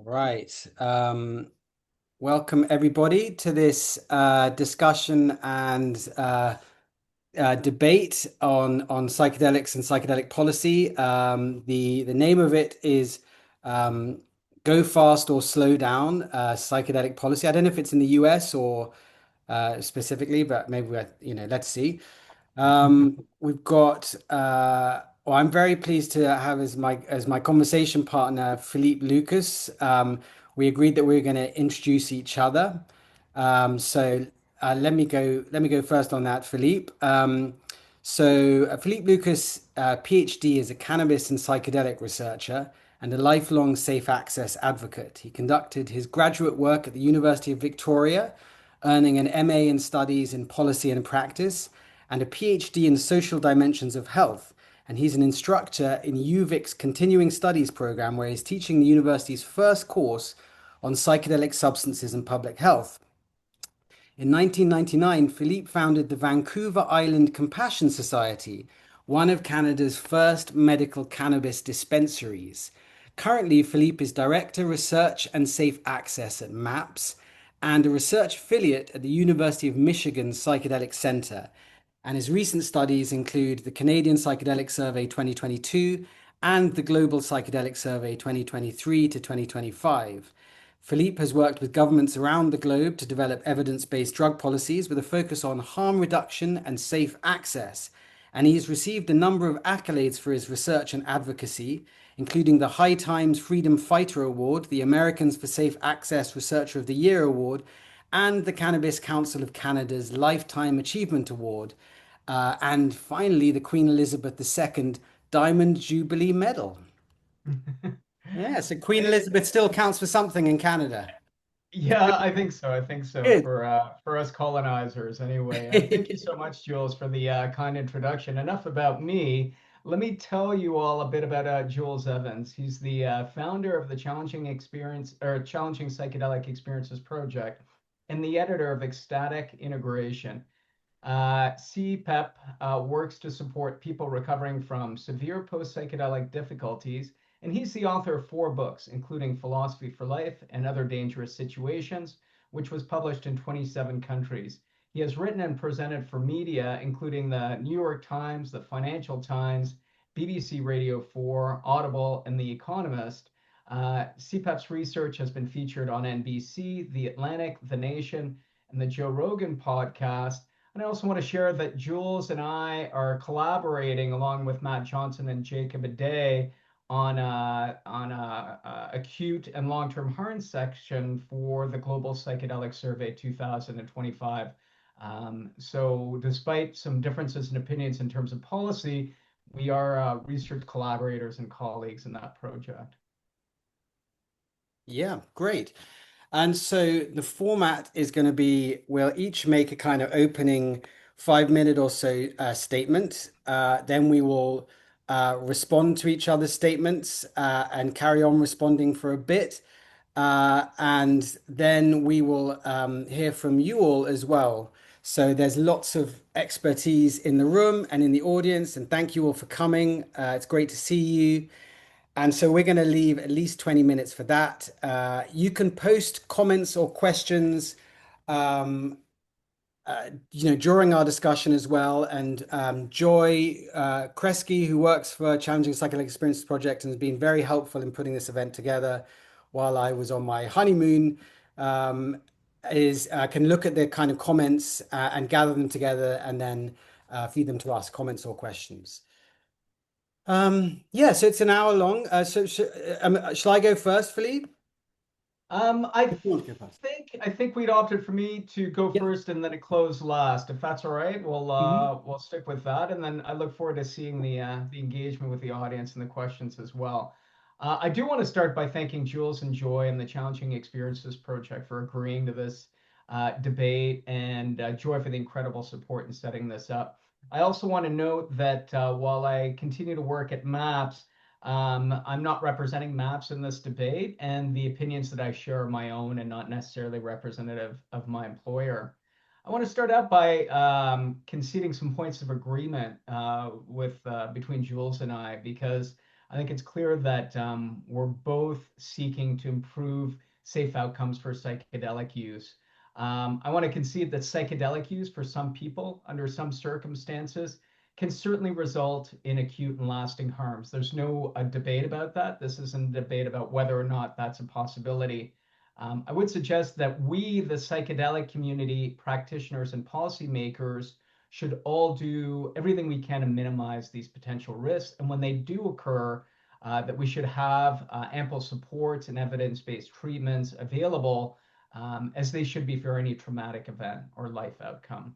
Right. Welcome everybody to this discussion and debate on psychedelics and psychedelic policy. The name of it is um, "Go Fast or Slow Down: Psychedelic Policy." I don't know if it's in the US or specifically, but maybe let's see. We've got well, I'm very pleased to have as my conversation partner Philippe Lucas. We agreed that we were going to introduce each other. So let me go first on that, Philippe. Philippe Lucas, PhD, is a cannabis and psychedelic researcher and a lifelong safe access advocate. He conducted his graduate work at the University of Victoria, earning an MA in Studies in Policy and Practice and a PhD in Social Dimensions of Health. And he's an instructor in UVic's Continuing Studies program, where he's teaching the university's first course on psychedelic substances and public health. In 1999, Philippe founded the Vancouver Island Compassion Society, one of Canada's first medical cannabis dispensaries. Currently, Philippe is Director, Research and Safe Access at MAPS and a research affiliate at the University of Michigan Psychedelic Center. And his recent studies include the Canadian Psychedelic Survey 2022 and the Global Psychedelic Survey 2023 to 2025. Philippe has worked with governments around the globe to develop evidence-based drug policies with a focus on harm reduction and safe access. And he has received a number of accolades for his research and advocacy, including the High Times Freedom Fighter Award, the Americans for Safe Access Researcher of the Year Award, and the Cannabis Council of Canada's Lifetime Achievement Award. And finally, the Queen Elizabeth II Diamond Jubilee Medal. Yeah, so Queen Elizabeth still counts for something in Canada. Yeah, I think so. I think so Good. for us colonizers anyway. Thank you so much, Jules, for the kind introduction. Enough about me. Let me tell you all a bit about Jules Evans. He's the founder of the Challenging Psychedelic Experiences Project and the editor of Ecstatic Integration. CPEP works to support people recovering from severe post-psychedelic difficulties, and he's the author of 4 books, including Philosophy for Life and Other Dangerous Situations, which was published in 27 countries. He has written and presented for media, including the New York Times, the Financial Times, BBC Radio 4, Audible, and The Economist. CPEP's research has been featured on NBC, The Atlantic, The Nation, and the Joe Rogan podcast. And I also want to share that Jules and I are collaborating along with Matt Johnson and Jacob Aday on acute and long-term harm section for the Global Psychedelic Survey 2025. So despite some differences in opinions in terms of policy, we are research collaborators and colleagues in that project. Yeah, great. And so the format is going to be we'll each make a kind of opening 5 minute or so statement. Then we will respond to each other's statements and carry on responding for a bit. And then we will hear from you all as well. So there's lots of expertise in the room and in the audience. And thank you all for coming. It's great to see you. And so we're going to leave at least 20 minutes for that. You can post comments or questions, um, during our discussion as well. And Joy Kresge, who works for Challenging Psychedelic Experiences Project and has been very helpful in putting this event together while I was on my honeymoon, is can look at the kind of comments and gather them together and then feed them to us, comments or questions. Yeah, so it's an hour long. Shall I go first, Philippe? I If you want to go first. think we'd opted for me to go Yep. first and then it close last. If that's all right, Mhm. we'll stick with that, and then I look forward to seeing the engagement with the audience and the questions as well. I do want to start by thanking Jules and Joy and the Challenging Experiences Project for agreeing to this debate, and Joy for the incredible support in setting this up. I also want to note that while I continue to work at MAPS, I'm not representing MAPS in this debate, and the opinions that I share are my own and not necessarily representative of my employer. I want to start out by conceding some points of agreement with between Jules and I, because I think it's clear that we're both seeking to improve safe outcomes for psychedelic use. I want to concede that psychedelic use for some people, under some circumstances, can certainly result in acute and lasting harms. There's no debate about that. This isn't a debate about whether or not that's a possibility. I would suggest that we, the psychedelic community, practitioners, and policymakers, should all do everything we can to minimize these potential risks. And when they do occur, that we should have ample supports and evidence-based treatments available, as they should be for any traumatic event or life outcome.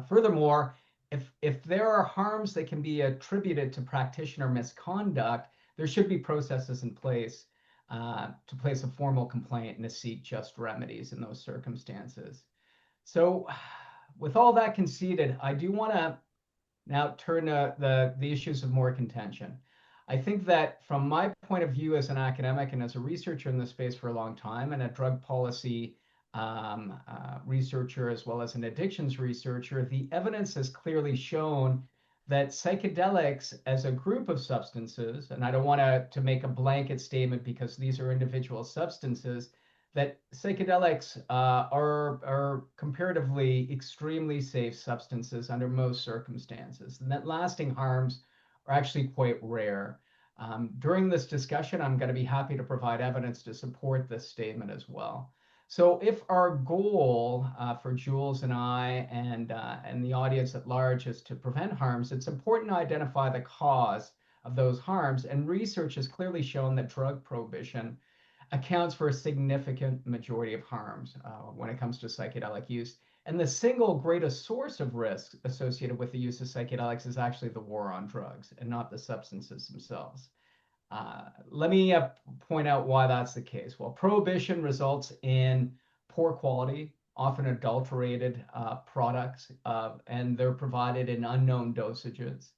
Furthermore, if there are harms that can be attributed to practitioner misconduct, there should be processes in place to place a formal complaint and to seek just remedies in those circumstances. So, with all that conceded, I do want to now turn to the issues of more contention. I think that from my point of view as an academic and as a researcher in this space for a long time, and a drug policy researcher as well as an addictions researcher, the evidence has clearly shown that psychedelics as a group of substances, and I don't want to make a blanket statement because these are individual substances, that psychedelics are comparatively extremely safe substances under most circumstances, and that lasting harms are actually quite rare. During this discussion, I'm going to be happy to provide evidence to support this statement as well. So, if our goal for Jules and I and the audience at large is to prevent harms, it's important to identify the cause of those harms. And research has clearly shown that drug prohibition accounts for a significant majority of harms when it comes to psychedelic use. And the single greatest source of risk associated with the use of psychedelics is actually the war on drugs and not the substances themselves. Let me point out why that's the case. Well, prohibition results in poor quality, often adulterated products, and they're provided in unknown dosages.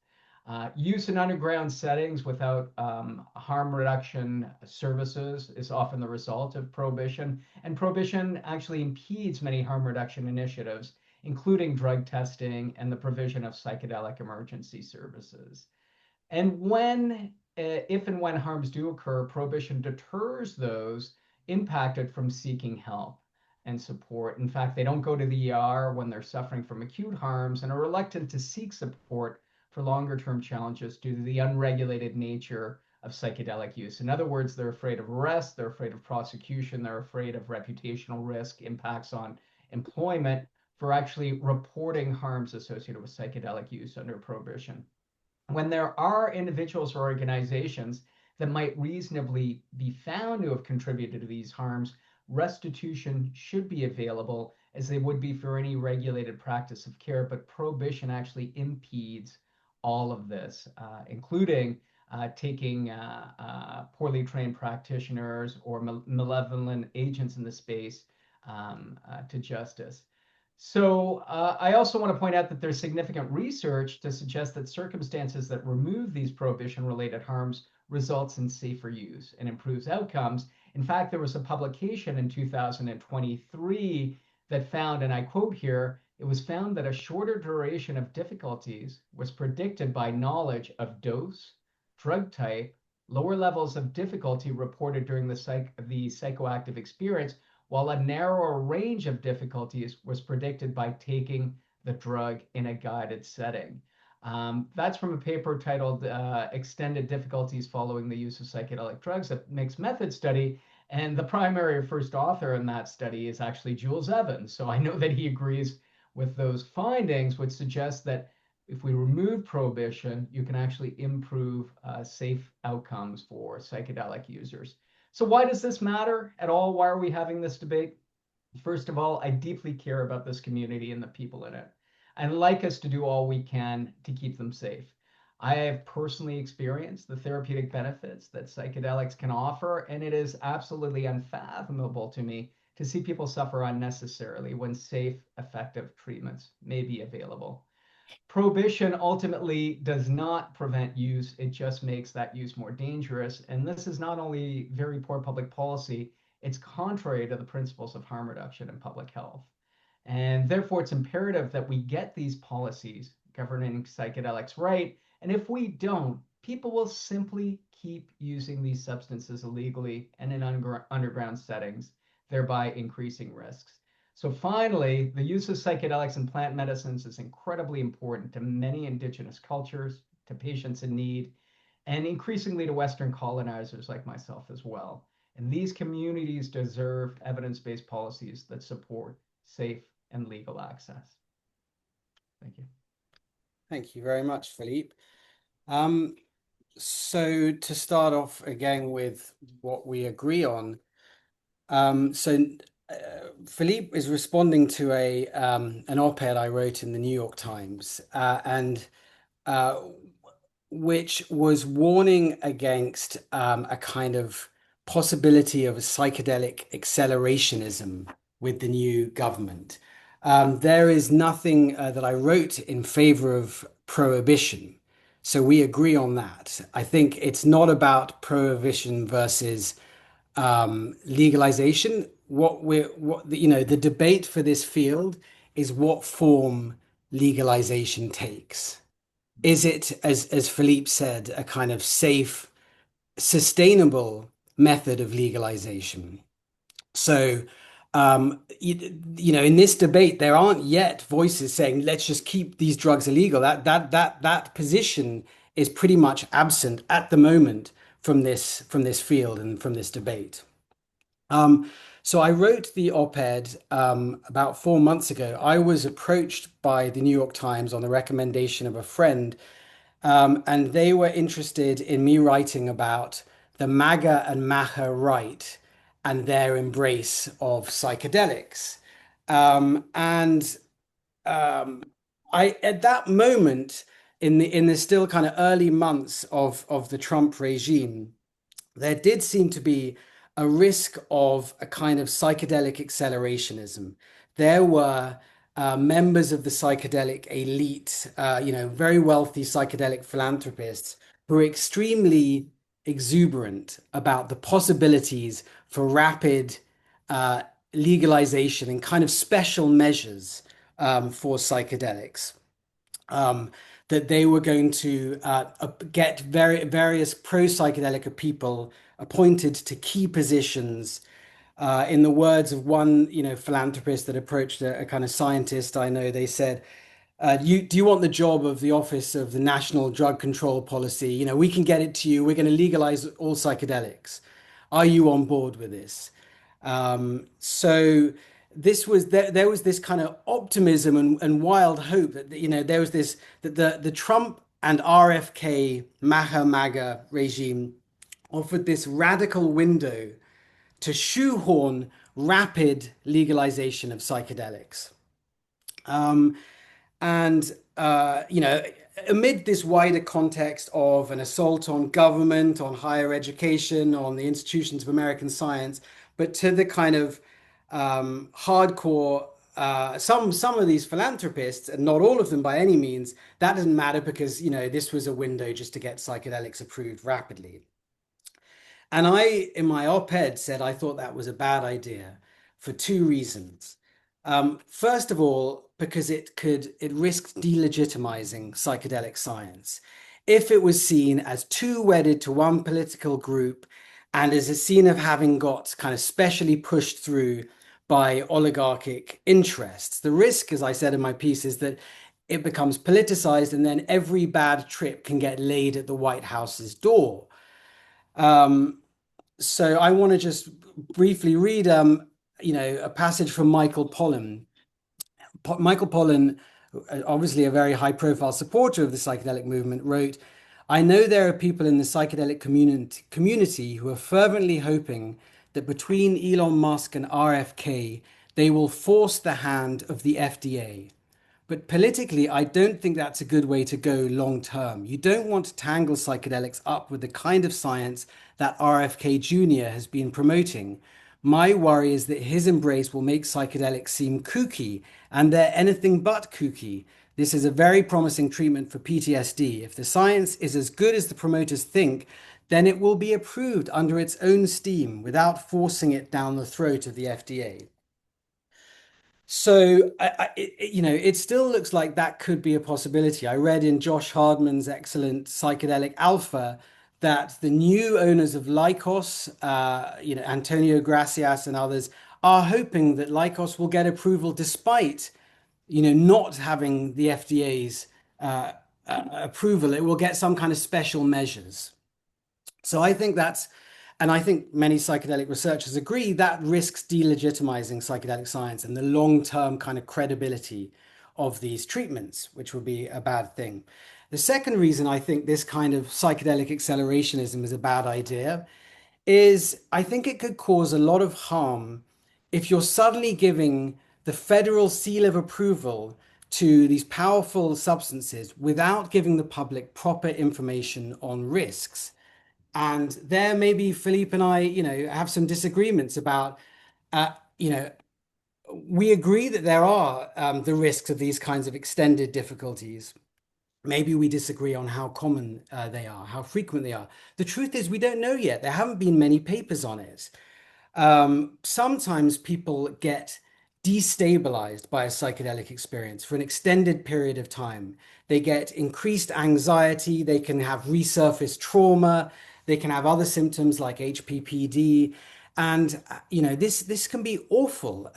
Use in underground settings without harm reduction services is often the result of prohibition. And prohibition actually impedes many harm reduction initiatives, including drug testing and the provision of psychedelic emergency services. And if and when harms do occur, prohibition deters those impacted from seeking help and support. In fact, they don't go to the ER when they're suffering from acute harms and are reluctant to seek support for longer term challenges due to the unregulated nature of psychedelic use. In other words, they're afraid of arrest, they're afraid of prosecution, they're afraid of reputational risk, impacts on employment for actually reporting harms associated with psychedelic use under prohibition. When there are individuals or organizations that might reasonably be found to have contributed to these harms, restitution should be available as they would be for any regulated practice of care. But prohibition actually impedes all of this, including taking poorly trained practitioners or malevolent agents in the space to justice. So I also want to point out that there's significant research to suggest that circumstances that remove these prohibition-related harms results in safer use and improves outcomes. In fact, there was a publication in 2023 that found, and I quote here, it was found that a shorter duration of difficulties was predicted by knowledge of dose, drug type, lower levels of difficulty reported during the psychoactive experience, while a narrower range of difficulties was predicted by taking the drug in a guided setting. That's from a paper titled Extended Difficulties Following the Use of Psychedelic Drugs, a mixed method study. And the primary first author in that study is actually Jules Evans. So I know that he agrees with those findings, which suggest that if we remove prohibition, you can actually improve safe outcomes for psychedelic users. So why does this matter at all? Why are we having this debate? First of all, I deeply care about this community and the people in it. I'd like us to do all we can to keep them safe. I have personally experienced the therapeutic benefits that psychedelics can offer, and it is absolutely unfathomable to me to see people suffer unnecessarily when safe, effective treatments may be available. Prohibition ultimately does not prevent use, it just makes that use more dangerous. And this is not only very poor public policy, it's contrary to the principles of harm reduction and public health. And therefore, it's imperative that we get these policies governing psychedelics right. And if we don't, people will simply keep using these substances illegally and in underground settings, thereby increasing risks. So finally, the use of psychedelics and plant medicines is incredibly important to many indigenous cultures, to patients in need, and increasingly to Western colonizers like myself as well. And these communities deserve evidence-based policies that support safe and legal access. Thank you. Thank you very much, Philippe. Um, so to start off again with what we agree on, so Philippe is responding to a an op-ed I wrote in the New York Times, and uh, which was warning against a kind of possibility of a psychedelic accelerationism with the new government. There is nothing that I wrote in favor of prohibition. So we agree on that. I think it's not about prohibition versus legalization. The debate for this field is what form legalization takes. Is it, as Philippe said, a kind of safe, sustainable method of legalization? So, in this debate, there aren't yet voices saying, let's just keep these drugs illegal. That position is pretty much absent at the moment from this field and from this debate. Um, so I wrote the op-ed about 4 months ago. I was approached by the New York Times on the recommendation of a friend, and they were interested in me writing about the MAGA and MAHA right and their embrace of psychedelics. And I, at that moment, in the still kind of early months of the Trump regime, there did seem to be a risk of a kind of psychedelic accelerationism. There were members of the psychedelic elite, very wealthy psychedelic philanthropists who were extremely exuberant about the possibilities for rapid uh, legalization and kind of special measures for psychedelics, um, that they were going to get various pro-psychedelic people appointed to key positions. In the words of one, philanthropist that approached a kind of scientist I know, they said, do you want the job of the Office of the National Drug Control Policy? We can get it to you. We're going to legalize all psychedelics. Are you on board with this? So there was this kind of optimism and wild hope that there was this that the Trump and RFK MAGA regime offered this radical window to shoehorn rapid legalization of psychedelics. Um, and, amid this wider context of an assault on government, on higher education, on the institutions of American science, but to the kind of hardcore, some of these philanthropists, and not all of them by any means, that doesn't matter because, this was a window just to get psychedelics approved rapidly. And I, in my op-ed, said I thought that was a bad idea for two reasons. First of all, because it risked delegitimizing psychedelic science if it was seen as too wedded to one political group and as a seen of having got kind of specially pushed through by oligarchic interests. The risk, as I said in my piece, is that it becomes politicized and then every bad trip can get laid at the White House's door. Um, so I want to just briefly read, a passage from Michael Pollan. Michael Pollan, obviously a very high-profile supporter of the psychedelic movement, wrote, "I know there are people in the psychedelic community who are fervently hoping that between Elon Musk and RFK, they will force the hand of the FDA. But politically, I don't think that's a good way to go long term. You don't want to tangle psychedelics up with the kind of science that RFK Jr. has been promoting. My worry is that his embrace will make psychedelics seem kooky, and they're anything but kooky. This is a very promising treatment for PTSD. If the science is as good as the promoters think, then it will be approved under its own steam without forcing it down the throat of the FDA." So, it still looks like that could be a possibility. I read in Josh Hardman's excellent Psychedelic Alpha that the new owners of Lycos, Antonio Gracias and others, are hoping that Lycos will get approval despite, not having the FDA's approval. It will get some kind of special measures. So I think that's, and I think many psychedelic researchers agree that risks delegitimizing psychedelic science and the long-term kind of credibility of these treatments, which would be a bad thing. The second reason I think this kind of psychedelic accelerationism is a bad idea is I think it could cause a lot of harm if you're suddenly giving the federal seal of approval to these powerful substances without giving the public proper information on risks. And there, maybe Philippe and I, have some disagreements about, uh, you know, we agree that there are the risks of these kinds of extended difficulties. Maybe we disagree on how common they are, how frequent they are. The truth is, we don't know yet. There haven't been many papers on it. Sometimes people get destabilized by a psychedelic experience for an extended period of time. They get increased anxiety, they can have resurfaced trauma, they can have other symptoms like HPPD. And this can be awful.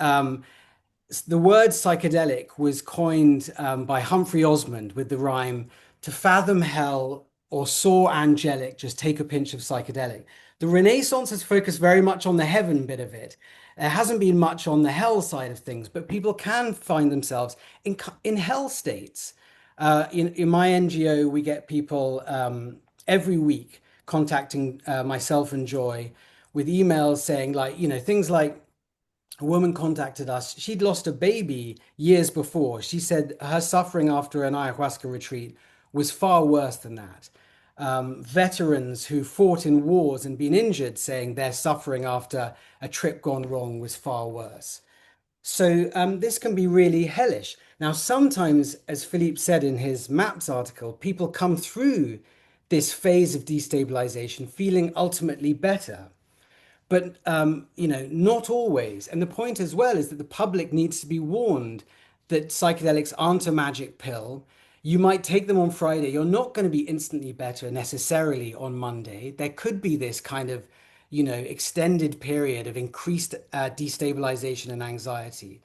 The word psychedelic was coined by Humphrey Osmond with the rhyme, to fathom hell or soar angelic, just take a pinch of psychedelic. The Renaissance has focused very much on the heaven bit of it. There hasn't been much on the hell side of things, but people can find themselves in hell states. In my NGO, we get people every week contacting myself and Joy with emails saying, like, things like, a woman contacted us. She'd lost a baby years before. She said her suffering after an ayahuasca retreat was far worse than that. Veterans who fought in wars and been injured saying their suffering after a trip gone wrong was far worse. So this can be really hellish. Now, sometimes, as Philippe said in his MAPS article, people come through this phase of destabilization feeling ultimately better. But not always. And the point as well is that the public needs to be warned that psychedelics aren't a magic pill. You might take them on Friday. You're not going to be instantly better necessarily on Monday. There could be this kind of, extended period of increased destabilization and anxiety.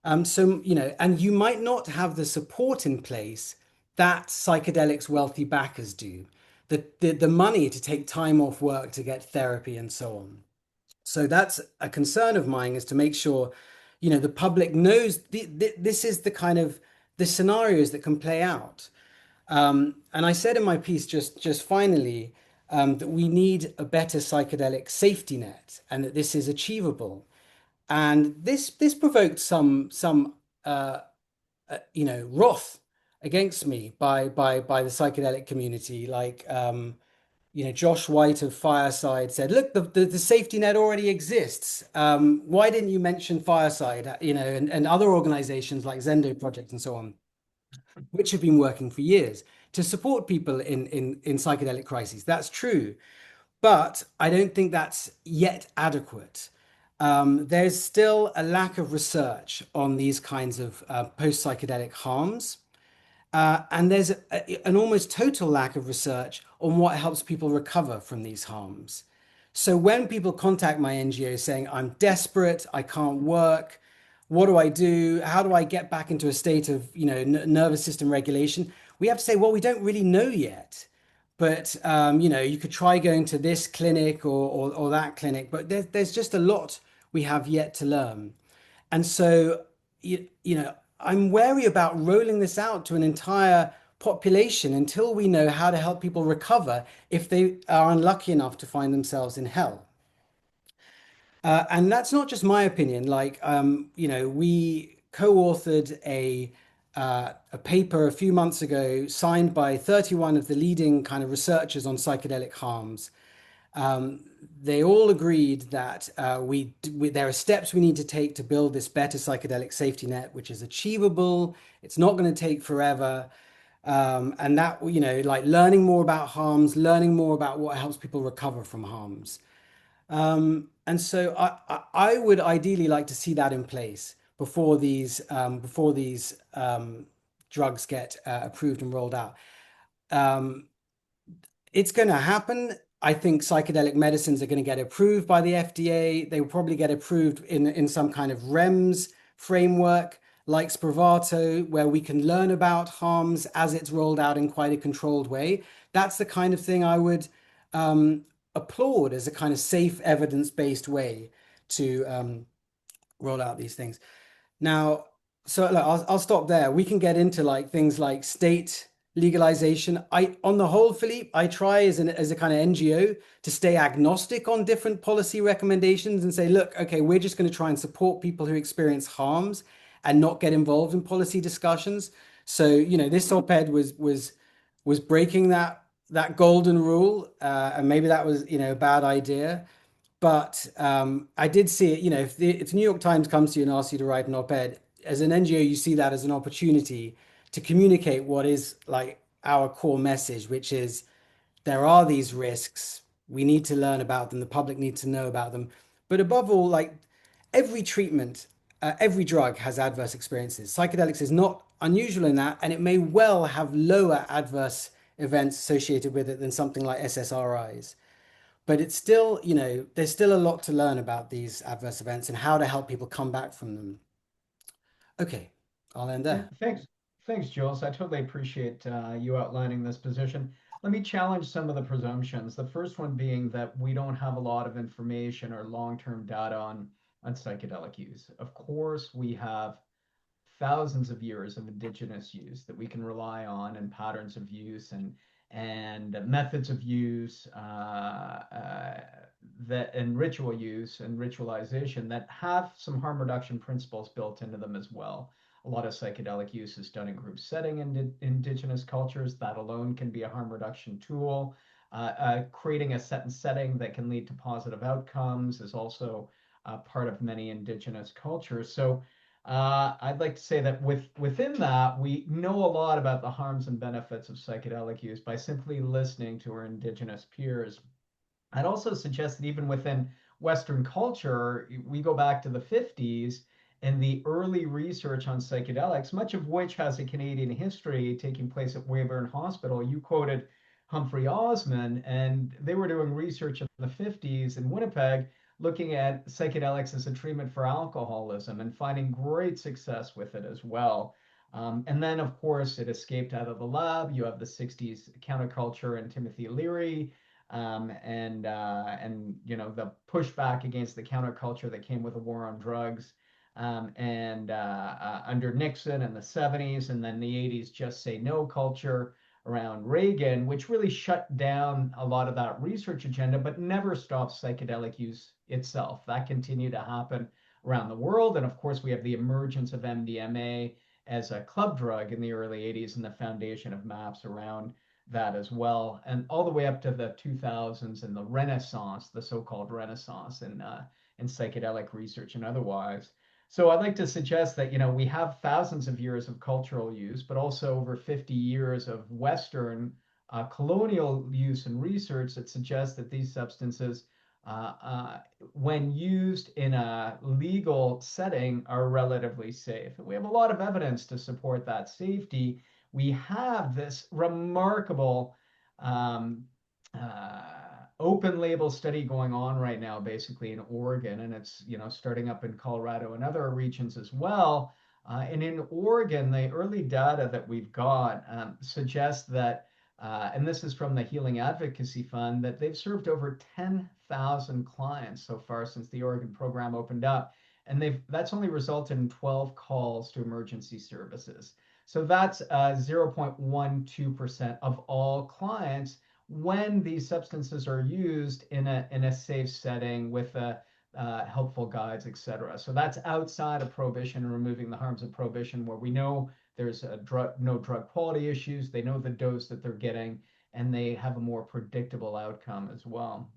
And you might not have the support in place that psychedelics wealthy backers do. The money to take time off work to get therapy and so on. So that's a concern of mine, is to make sure, the public knows this is the kind of the scenarios that can play out. And I said in my piece just finally that we need a better psychedelic safety net, and that this is achievable. And this provoked some wrath against me by the psychedelic community, like Josh White of Fireside said, look, the safety net already exists. Why didn't you mention Fireside, and other organizations like Zendo Project and so on, which have been working for years to support people in psychedelic crises. That's true. But I don't think that's yet adequate. There's still a lack of research on these kinds of post-psychedelic harms. And there's an almost total lack of research on what helps people recover from these harms. So when people contact my NGO saying, I'm desperate, I can't work, what do I do? How do I get back into a state of, nervous system regulation? We have to say, well, we don't really know yet. But you could try going to this clinic or that clinic, but there's just a lot we have yet to learn. And so, I'm wary about rolling this out to an entire population until we know how to help people recover if they are unlucky enough to find themselves in hell. And that's not just my opinion. Like, we co-authored a paper a few months ago, signed by 31 of the leading kind of researchers on psychedelic harms. They all agreed that there are steps we need to take to build this better psychedelic safety net, which is achievable. It's not going to take forever. And that, like learning more about harms, learning more about what helps people recover from harms. And so I would ideally like to see that in place. before these drugs get approved and rolled out. Um, it's going to happen. I think psychedelic medicines are going to get approved by the FDA. They will probably get approved in some kind of REMS framework like Spravato, where we can learn about harms as it's rolled out in quite a controlled way. That's the kind of thing I would applaud as a kind of safe, evidence-based way to roll out these things. Now, so look, I'll stop there. We can get into like things like state legalization. On the whole, Philippe, I try as a kind of NGO to stay agnostic on different policy recommendations and say, look, okay, we're just going to try and support people who experience harms and not get involved in policy discussions. So, this op-ed was breaking that golden rule, and maybe that was, a bad idea. But I did see it, if the New York Times comes to you and asks you to write an op-ed, as an NGO, you see that as an opportunity to communicate what is like our core message, which is there are these risks. We need to learn about them. The public needs to know about them. But above all, like every treatment, every drug has adverse experiences. Psychedelics is not unusual in that, and it may well have lower adverse events associated with it than something like SSRIs. But it's still, there's still a lot to learn about these adverse events and how to help people come back from them. Okay, I'll end there. Thanks, Jules. I totally appreciate you outlining this position. Let me challenge some of the presumptions. The first one being that we don't have a lot of information or long-term data on psychedelic use. Of course, we have thousands of years of indigenous use that we can rely on, and patterns of use and methods of use that and ritual use and ritualization that have some harm reduction principles built into them as well. A lot of psychedelic use is done in group setting in indigenous cultures. That alone can be a harm reduction tool. Creating a set and setting that can lead to positive outcomes is also part of many indigenous cultures. So I'd like to say that within that, we know a lot about the harms and benefits of psychedelic use by simply listening to our indigenous peers. I'd also suggest that even within Western culture, we go back to the 50s and the early research on psychedelics, much of which has a Canadian history taking place at Weyburn Hospital. You quoted Humphrey Osmond, and they were doing research in the 50s in Winnipeg looking at psychedelics as a treatment for alcoholism and finding great success with it as well. And then, of course, it escaped out of the lab. You have the 60s counterculture and Timothy Leary, and the pushback against the counterculture that came with the war on drugs, and under Nixon in the 70s, and then the 80s just say no culture around Reagan, which really shut down a lot of that research agenda, but never stopped psychedelic use itself. That continued to happen around the world. And of course, we have the emergence of MDMA as a club drug in the early 80s and the foundation of MAPS around that as well. And all the way up to the 2000s and the Renaissance, the so-called Renaissance in psychedelic research and otherwise. So I'd like to suggest that, we have thousands of years of cultural use, but also over 50 years of Western colonial use and research that suggests that these substances, when used in a legal setting, are relatively safe. And we have a lot of evidence to support that safety. We have this remarkable um, uh, open label study going on right now, basically in Oregon, and it's starting up in Colorado and other regions as well. And in Oregon, the early data that we've got suggests that, and this is from the Healing Advocacy Fund, that they've served over 10,000 clients so far since the Oregon program opened up, and that's only resulted in 12 calls to emergency services. So that's 0.12% of all clients when these substances are used in a safe setting with helpful guides, etc. So that's outside of prohibition and removing the harms of prohibition, where we know there's no drug quality issues, they know the dose that they're getting, and they have a more predictable outcome as well.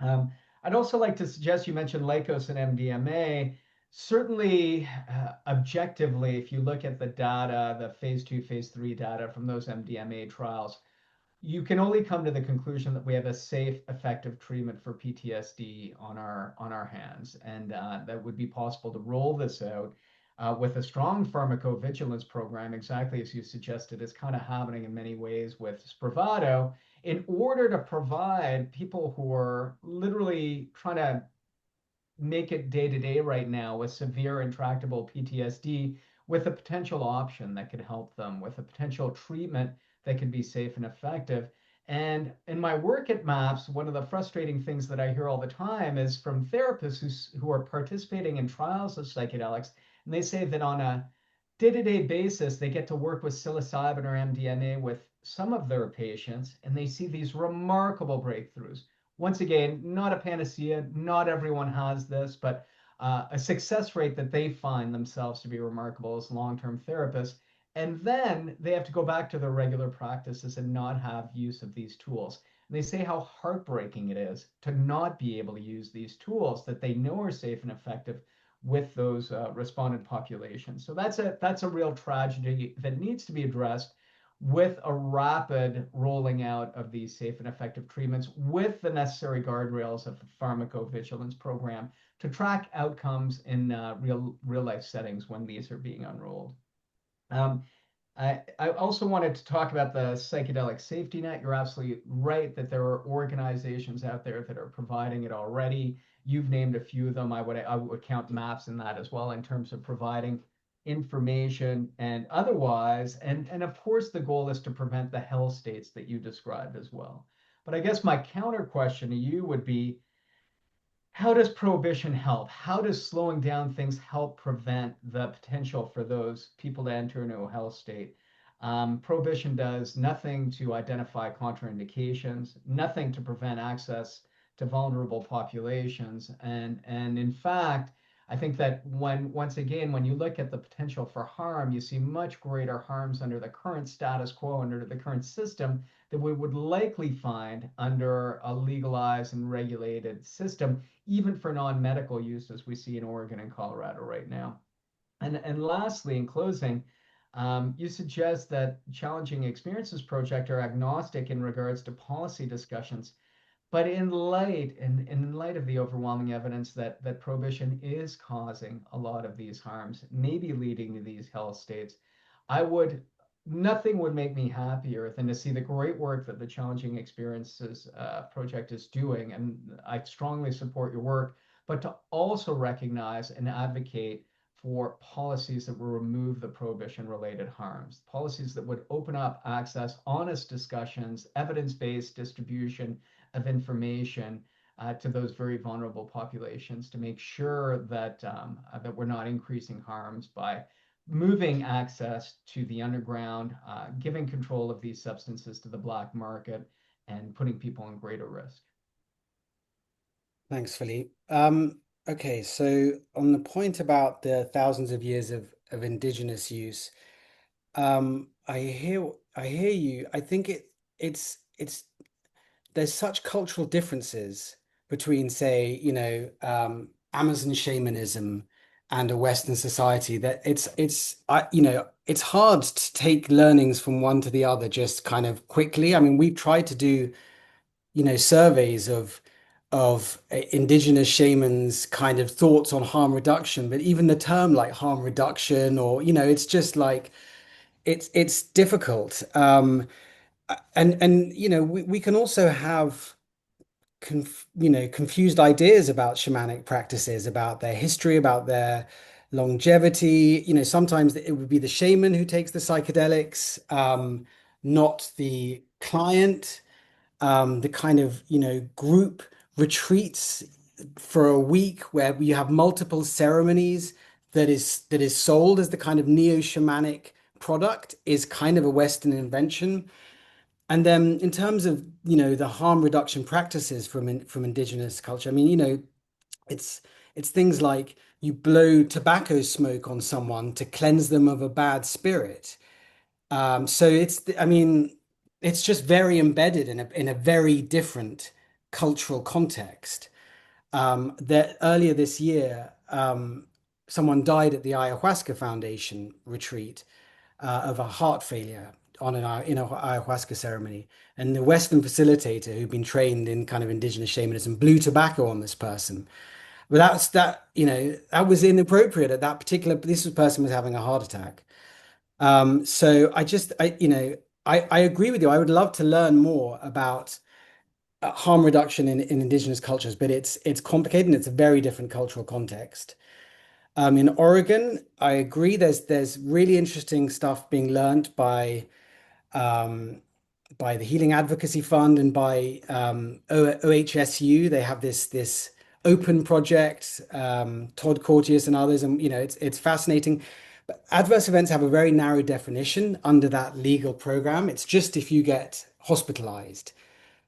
Um, I'd also like to suggest, you mentioned Lykos and MDMA. Certainly, objectively, if you look at the data, the phase 2, phase 3 data from those MDMA trials, you can only come to the conclusion that we have a safe, effective treatment for PTSD on our hands, and that would be possible to roll this out. with a strong pharmacovigilance program, exactly as you suggested, is kind of happening in many ways with Spravato, in order to provide people who are literally trying to make it day to day right now with severe intractable PTSD with a potential option that could help them, with a potential treatment that could be safe and effective. And in my work at MAPS, one of the frustrating things that I hear all the time is from therapists who are participating in trials of psychedelics, and they say that on a day-to-day basis, they get to work with psilocybin or MDMA with some of their patients, and they see these remarkable breakthroughs. Once again, not a panacea, not everyone has this, but a success rate that they find themselves to be remarkable as long-term therapists. And then they have to go back to their regular practices and not have use of these tools. And they say how heartbreaking it is to not be able to use these tools that they know are safe and effective with those respondent populations. So that's a real tragedy that needs to be addressed with a rapid rolling out of these safe and effective treatments with the necessary guardrails of the pharmacovigilance program to track outcomes in real life settings when these are being unrolled. Um, I also wanted to talk about the psychedelic safety net. You're absolutely right that there are organizations out there that are providing it already. You've named a few of them. I would count MAPS in that as well in terms of providing information and otherwise. And of course, the goal is to prevent the hell states that you described as well. But I guess my counter question to you would be, how does prohibition help? How does slowing down things help prevent the potential for those people to enter into a health state? Prohibition does nothing to identify contraindications, nothing to prevent access to vulnerable populations. And in fact, I think that once again, when you look at the potential for harm, you see much greater harms under the current status quo, under the current system, that we would likely find under a legalized and regulated system, even for non-medical use, as we see in Oregon and Colorado right now. And lastly, in closing, you suggest that Challenging Experiences Project are agnostic in regards to policy discussions. But in light of the overwhelming evidence that prohibition is causing a lot of these harms, maybe leading to these health states, I would nothing would make me happier than to see the great work that the Challenging Experiences Project is doing, and I strongly support your work, but to also recognize and advocate for policies that will remove the prohibition-related harms, policies that would open up access, honest discussions, evidence-based distribution of information to those very vulnerable populations to make sure that we're not increasing harms by moving access to the underground, giving control of these substances to the black market, and putting people in greater risk. Thanks, Philippe. Okay, so on the point about the thousands of years of indigenous use, I hear you. I think it's there's such cultural differences between, say, Amazon shamanism and a Western society that it's hard to take learnings from one to the other just kind of quickly. I mean, we've tried to do, surveys of indigenous shamans kind of thoughts on harm reduction, but even the term like harm reduction or, it's just like it's difficult. And we can also have confused ideas about shamanic practices, about their history, about their longevity. Sometimes it would be the shaman who takes the psychedelics, not the client. The kind of, group retreats for a week where you have multiple ceremonies that is sold as the kind of neo-shamanic product is kind of a Western invention. And then in terms of, the harm reduction practices from indigenous culture, I mean, it's it's things like you blow tobacco smoke on someone to cleanse them of a bad spirit. So I mean, it's just very embedded in a very different cultural context. That earlier this year, someone died at the Ayahuasca Foundation retreat of a heart failure in an ayahuasca ceremony. And the Western facilitator, who'd been trained in kind of indigenous shamanism, blew tobacco on this person. But that was inappropriate at that particular. This person was having a heart attack. So I agree with you. I would love to learn more about harm reduction in indigenous cultures, but it's complicated and it's a very different cultural context. In Oregon, I agree. There's really interesting stuff being learned um, by the Healing Advocacy Fund and by OHSU. They have this open project, Todd Cortius and others, and it's fascinating. But adverse events have a very narrow definition under that legal program. It's just if you get hospitalized.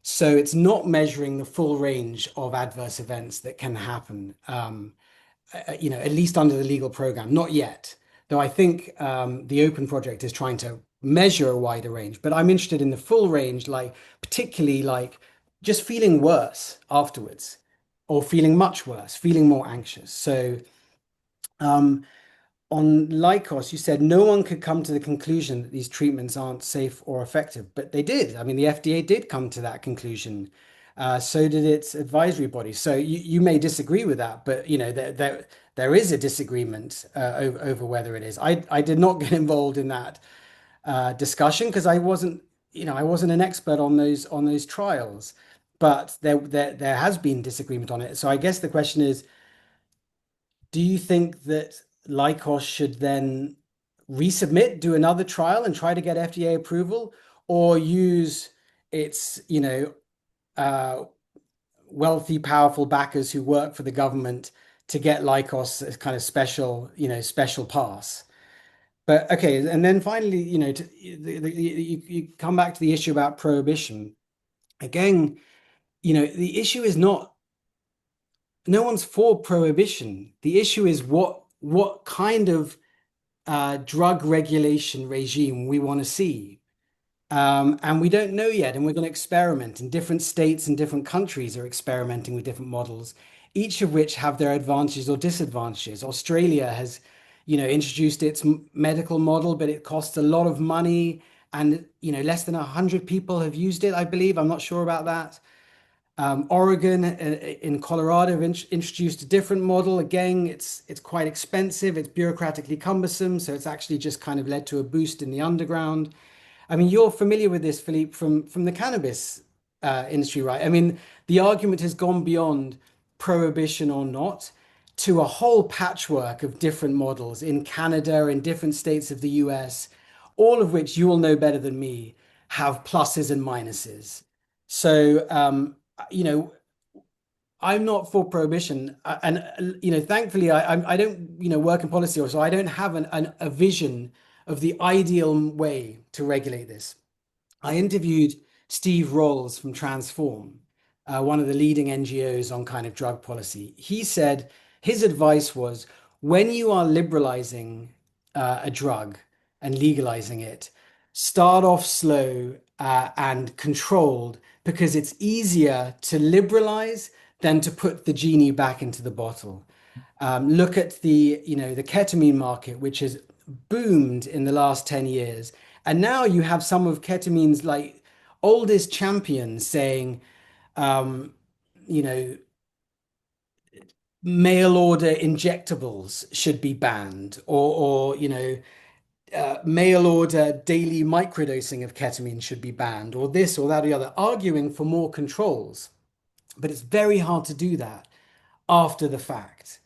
So it's not measuring the full range of adverse events that can happen. At least under the legal program, not yet. Though I think the Open Project is trying to measure a wider range. But I'm interested in the full range, like particularly like just feeling worse afterwards, or feeling much worse, feeling more anxious. So um, on Lycos, you said no one could come to the conclusion that these treatments aren't safe or effective, but they did. I mean, the FDA did come to that conclusion. So did its advisory body. So you may disagree with that, but there is a disagreement over whether it is. I did not get involved in that discussion because I wasn't an expert on those trials, but there has been disagreement on it. So I guess the question is, do you think that Lycos should then resubmit, do another trial and try to get FDA approval, or use its, uh, wealthy, powerful backers who work for the government to get Lycos a kind of special, special pass? But okay, and then finally, you come back to the issue about prohibition. Again, the issue is not no one's for prohibition. The issue is what kind of drug regulation regime we want to see. And we don't know yet, and we're going to experiment. And different states and different countries are experimenting with different models, each of which have their advantages or disadvantages. Australia has, introduced its medical model, but it costs a lot of money, and less than 100 people have used it, I believe. I'm not sure about that. Oregon in Colorado have introduced a different model. Again, it's quite expensive, it's bureaucratically cumbersome, so it's actually just kind of led to a boost in the underground. I mean, you're familiar with this, Philippe, from the cannabis industry, right? I mean, the argument has gone beyond prohibition or not to a whole patchwork of different models in Canada, in different states of the US, all of which you will know better than me have pluses and minuses. So, you know, I'm not for prohibition, and thankfully, I don't work in policy, or so I don't have a vision of the ideal way to regulate this. I interviewed Steve Rolls from Transform, one of the leading NGOs on kind of drug policy. He said his advice was when you are liberalizing a drug and legalizing it, start off slow and controlled because it's easier to liberalize than to put the genie back into the bottle. Look at the ketamine market, which has boomed in the last 10 years. And now you have some of ketamine's like oldest champions saying, um, you know, mail order injectables should be banned, or mail order daily microdosing of ketamine should be banned, or this or that or the other, arguing for more controls. But it's very hard to do that after the fact.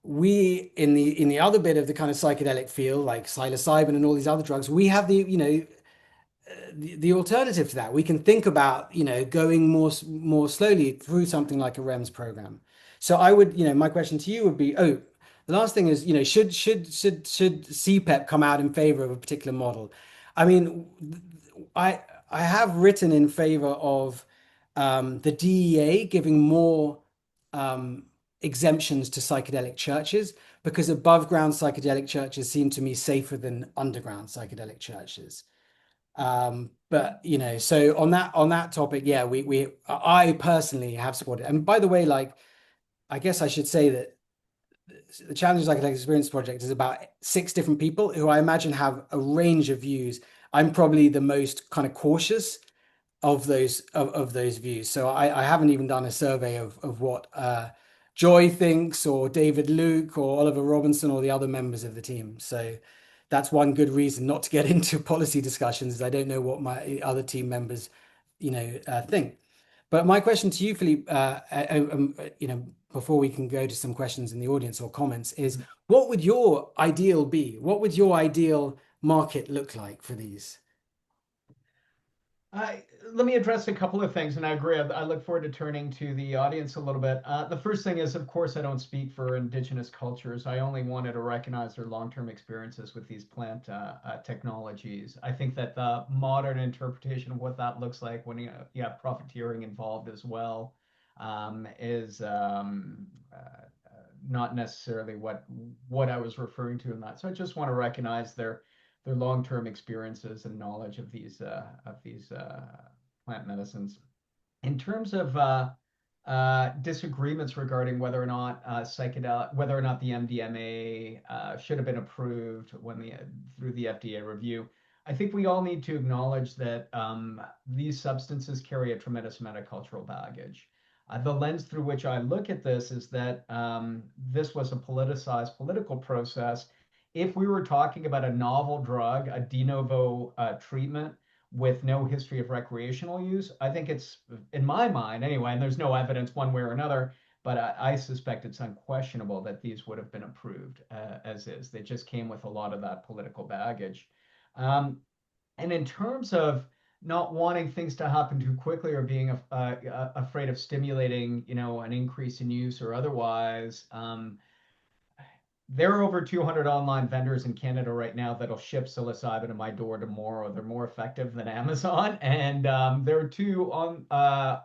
We in the other bit of the kind of psychedelic field, like psilocybin and all these other drugs, we have the alternative to that. We can think about, going more slowly through something like a REMS program. So I would, my question to you would be, oh, the last thing is, should CPEP come out in favor of a particular model? I mean, I have written in favor of the DEA giving more exemptions to psychedelic churches because above ground psychedelic churches seem to me safer than underground psychedelic churches. But so on that topic, yeah, I personally have supported. And by the way, like I guess I should say that the Challenge Psychedelic Experience Project is about 6 different people who I imagine have a range of views. I'm probably the most kind of cautious of those views. So I haven't even done a survey of what Joy thinks, or David Luke, or Oliver Robinson, or the other members of the team. So that's one good reason not to get into policy discussions, is I don't know what my other team members, think. But my question to you, Philippe, before we can go to some questions in the audience or comments, is what would your ideal be? What would your ideal market look like for these? Let me address a couple of things, and I agree. I look forward to turning to the audience a little bit. The first thing is, of course, I don't speak for indigenous cultures. I only wanted to recognize their long-term experiences with these plant technologies. I think that the modern interpretation of what that looks like when you have profiteering involved as well is not necessarily what I was referring to in that. So I just want to recognize their long-term experiences and knowledge of these plant medicines. In terms of disagreements regarding whether or not the MDMA should have been approved through the FDA review, I think we all need to acknowledge that these substances carry a tremendous amount of cultural baggage. The lens through which I look at this is that this was a politicized political process. If we were talking about a novel drug, a de novo treatment with no history of recreational use, I think it's, in my mind anyway, and there's no evidence one way or another, but I suspect it's unquestionable that these would have been approved as is. They just came with a lot of that political baggage. Um, and in terms of not wanting things to happen too quickly or being afraid of stimulating, an increase in use or otherwise, there are over 200 online vendors in Canada right now that'll ship psilocybin to my door tomorrow. They're more effective than Amazon, and there are two on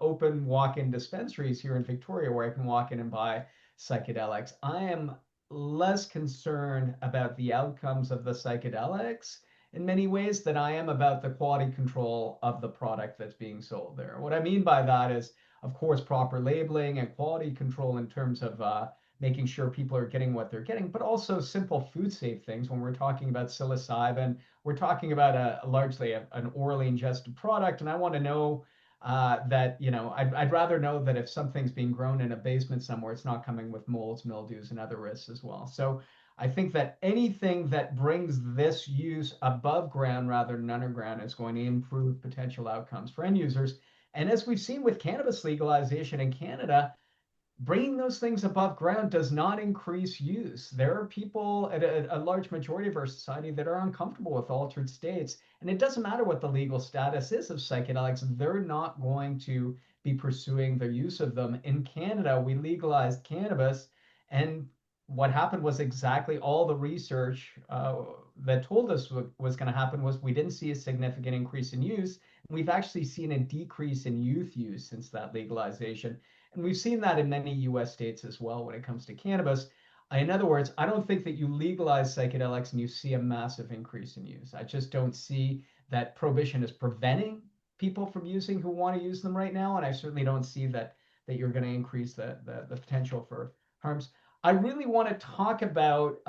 open walk-in dispensaries here in Victoria where I can walk in and buy psychedelics. I am less concerned about the outcomes of the psychedelics in many ways than I am about the quality control of the product that's being sold there. What I mean by that is, of course, proper labeling and quality control in terms of making sure people are getting what they're getting, but also simple food safe things. When we're talking about psilocybin, we're talking about largely an orally ingested product. And I want to know that, I'd rather know that if something's being grown in a basement somewhere, it's not coming with molds, mildews, and other risks as well. So I think that anything that brings this use above ground rather than underground is going to improve potential outcomes for end users. And as we've seen with cannabis legalization in Canada, bringing those things above ground does not increase use. There are people at a large majority of our society that are uncomfortable with altered states. And it doesn't matter what the legal status is of psychedelics, they're not going to be pursuing the use of them. In Canada, we legalized cannabis, and what happened was exactly all the research that told us what was going to happen was we didn't see a significant increase in use. We've actually seen a decrease in youth use since that legalization. And we've seen that in many US states as well when it comes to cannabis. In other words, I don't think that you legalize psychedelics and you see a massive increase in use. I just don't see that prohibition is preventing people from using who want to use them right now. And I certainly don't see that you're going to increase the potential for harms. I really want to talk about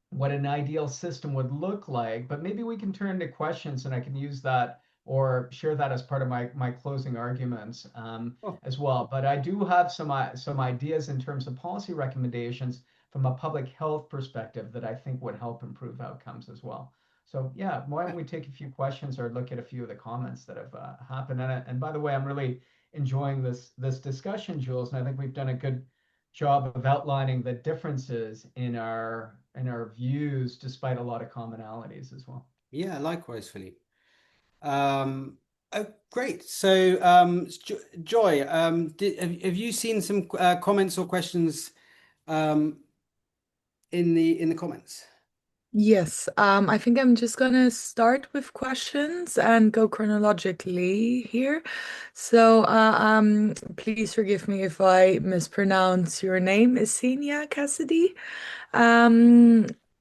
what an ideal system would look like, but maybe we can turn to questions and I can use that or share that as part of my closing arguments Oh, as well. But I do have some ideas in terms of policy recommendations from a public health perspective that I think would help improve outcomes as well. So yeah, why don't we take a few questions or look at a few of the comments that have happened? And by the way, I'm really enjoying this discussion, Jules, and I think we've done a good job of outlining the differences in our views, despite a lot of commonalities as well. yeah, likewise, Philippe. Oh, great. So, Joy, have you seen some comments or questions um, in the comments? Yes, I think I'm just gonna start with questions and go chronologically here. So, please forgive me if I mispronounce your name. Isenia Cassidy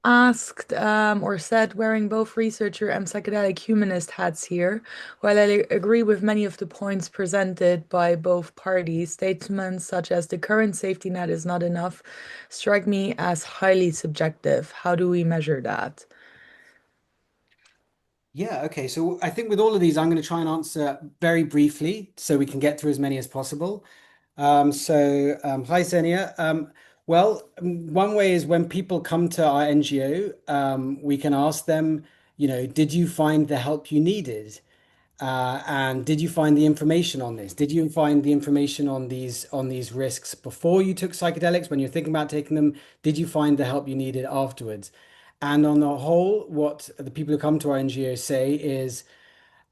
asked or said, wearing both researcher and psychedelic humanist hats here, while I agree with many of the points presented by both parties, statements such as the current safety net is not enough strike me as highly subjective. How do we measure that? Yeah, okay. So I think with all of these, I'm going to try and answer very briefly so we can get through as many as possible. Hi, Zenia. One way is when people come to our NGO, we can ask them, did you find the help you needed? And did you find the information on this? Did you find the information on these risks before you took psychedelics? When you're thinking about taking them, did you find the help you needed afterwards? And on the whole, what the people who come to our NGO say is,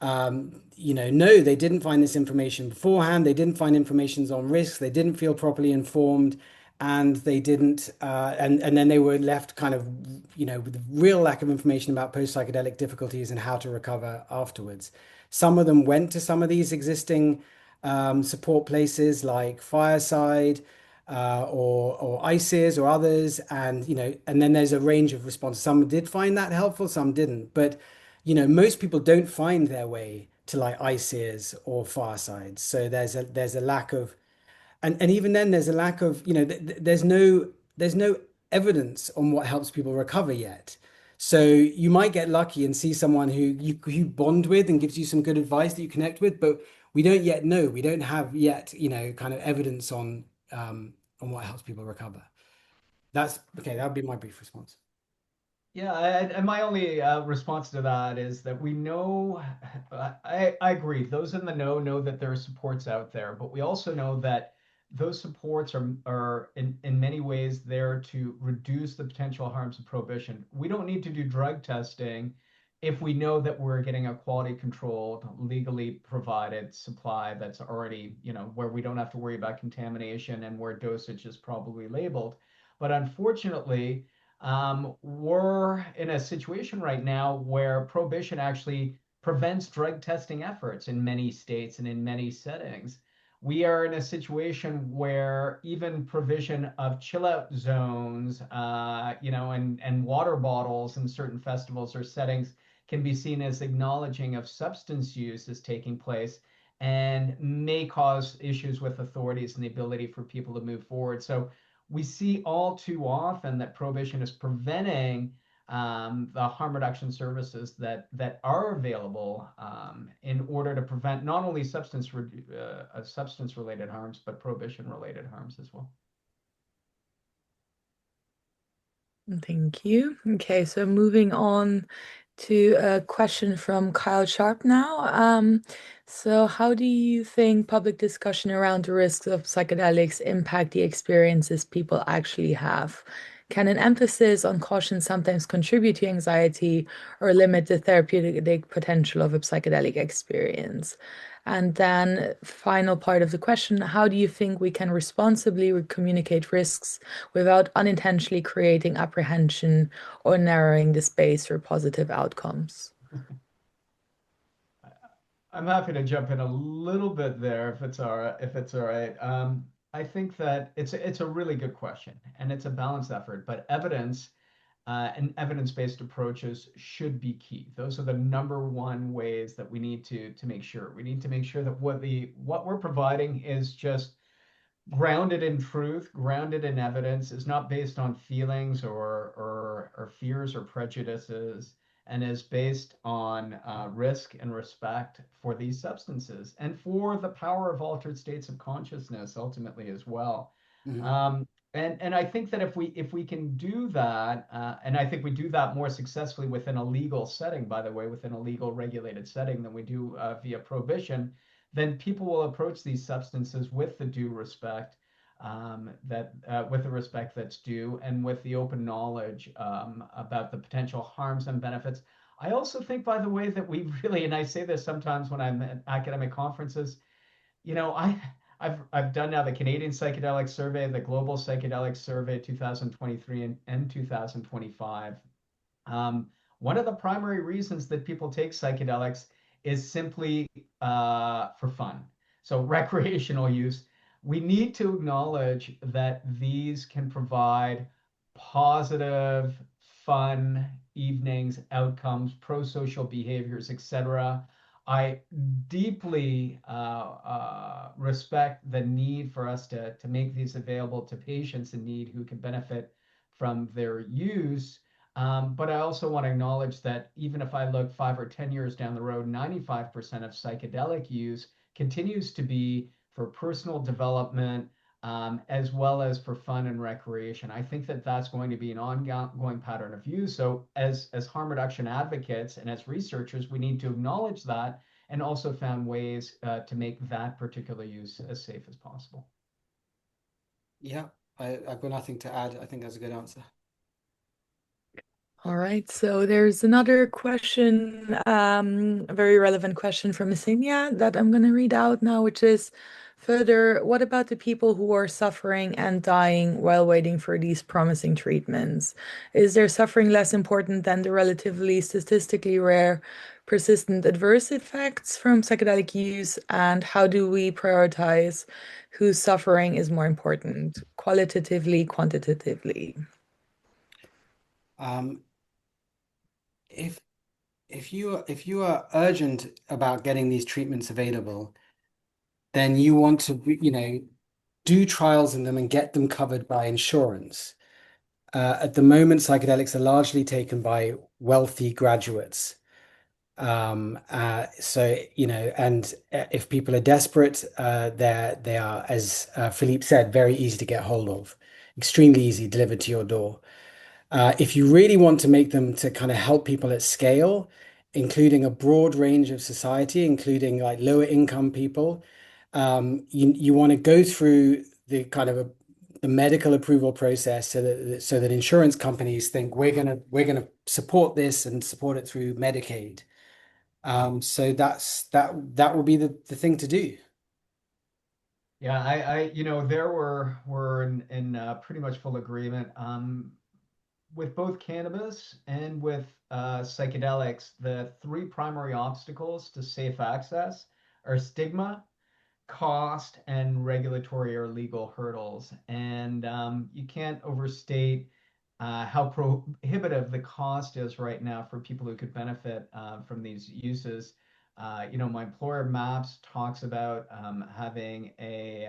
no, they didn't find this information beforehand. They didn't find information on risks. They didn't feel properly informed, and they didn't. And then they were left kind of, with real lack of information about post-psychedelic difficulties and how to recover afterwards. Some of them went to some of these existing support places like Fireside. Or ICES or others, and then there's a range of responses. Some did find that helpful, some didn't. But most people don't find their way to like ICEERs or Farsides. So there's a lack of, and even then there's a lack of, there's no evidence on what helps people recover yet. So you might get lucky and see someone who you bond with and gives you some good advice that you connect with, but we don't yet know. We don't have yet, kind of evidence on what helps people recover. That's okay. That would be my brief response. Yeah, and my only response to that is that we know, I agree, those in the know that there are supports out there, but we also know that those supports are in many ways there to reduce the potential harms of prohibition. We don't need to do drug testing if we know that we're getting a quality controlled, legally provided supply that's already, where we don't have to worry about contamination and where dosage is probably labeled. But unfortunately, we're in a situation right now where prohibition actually prevents drug testing efforts in many states and in many settings. We are in a situation where even provision of chill out zones, and water bottles in certain festivals or settings can be seen as acknowledging of substance use is taking place and may cause issues with authorities and the ability for people to move forward. So we see all too often that prohibition is preventing the harm reduction services that are available in order to prevent not only substance related harms, but prohibition related harms as well. Thank you. Okay, so moving on to a question from Kyle Sharp now. So how do you think public discussion around the risks of psychedelics impact the experiences people actually have? Can an emphasis on caution sometimes contribute to anxiety or limit the therapeutic potential of a psychedelic experience? And then, final part of the question, how do you think we can responsibly communicate risks without unintentionally creating apprehension or narrowing the space for positive outcomes? I'm happy to jump in a little bit there if it's all right. If it's all right. I think that it's a really good question and it's a balanced effort, but evidence and evidence-based approaches should be key. Those are the number one ways that we need to make sure. We need to make sure that what we're providing is just grounded in truth, grounded in evidence, is not based on feelings or fears or prejudices, and is based on risk and respect for these substances and for the power of altered states of consciousness ultimately as well. Mhm. And I think that if we can do that, and I think we do that more successfully within a legal setting, by the way, within a legal regulated setting than we do via prohibition, then people will approach these substances with the due respect that with the respect that's due and with the open knowledge about the potential harms and benefits. I also think, by the way, that we really, and I say this sometimes when I'm at academic conferences, I've done now the Canadian Psychedelic Survey, the Global Psychedelic Survey 2023 and 2025. Um, One of the primary reasons that people take psychedelics is simply for fun. So recreational use. We need to acknowledge that these can provide positive, fun evenings, outcomes, pro-social behaviors, etc. I deeply respect the need for us to make these available to patients in need who can benefit from their use. But I also want to acknowledge that even if I look 5 or 10 years down the road, 95% of psychedelic use continues to be for personal development, as well as for fun and recreation. I think that that's going to be an ongoing pattern of use. So, as harm reduction advocates and as researchers, we need to acknowledge that and also found ways to make that particular use as safe as possible. Yeah, I've got nothing to add. I think that's a good answer. All right, so there's another question, a very relevant question from Asinia that I'm going to read out now, which is further, what about the people who are suffering and dying while waiting for these promising treatments? Is their suffering less important than the relatively statistically rare persistent adverse effects from psychedelic use? And how do we prioritize whose suffering is more important, qualitatively, quantitatively? Um, if if you are urgent about getting these treatments available, then you want to, do trials in them and get them covered by insurance. At the moment, psychedelics are largely taken by wealthy graduates. And if people are desperate, they are, as Philippe said, very easy to get hold of, extremely easy, delivered to your door. If you really want to make them to kind of help people at scale, including a broad range of society, including like lower income people, you want to go through the kind of the medical approval process so that insurance companies think we're gonna support this and support it through Medicaid. So that will be the thing to do. Yeah, there we're in pretty much full agreement. With both cannabis and with psychedelics, the three primary obstacles to safe access are stigma, cost, and regulatory or legal hurdles. And you can't overstate how prohibitive the cost is right now for people who could benefit from these uses. My employer MAPS talks about having a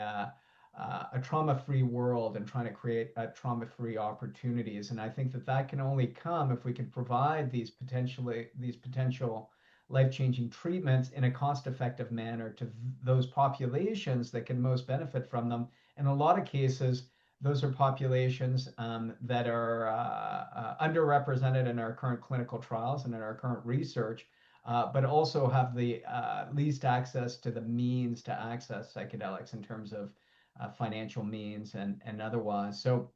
trauma-free world and trying to create trauma-free opportunities. And I think that that can only come if we can provide these potential life-changing treatments in a cost-effective manner to those populations that can most benefit from them. In a lot of cases, those are populations that are underrepresented in our current clinical trials and in our current research, but also have the least access to the means to access psychedelics in terms of financial means and otherwise. So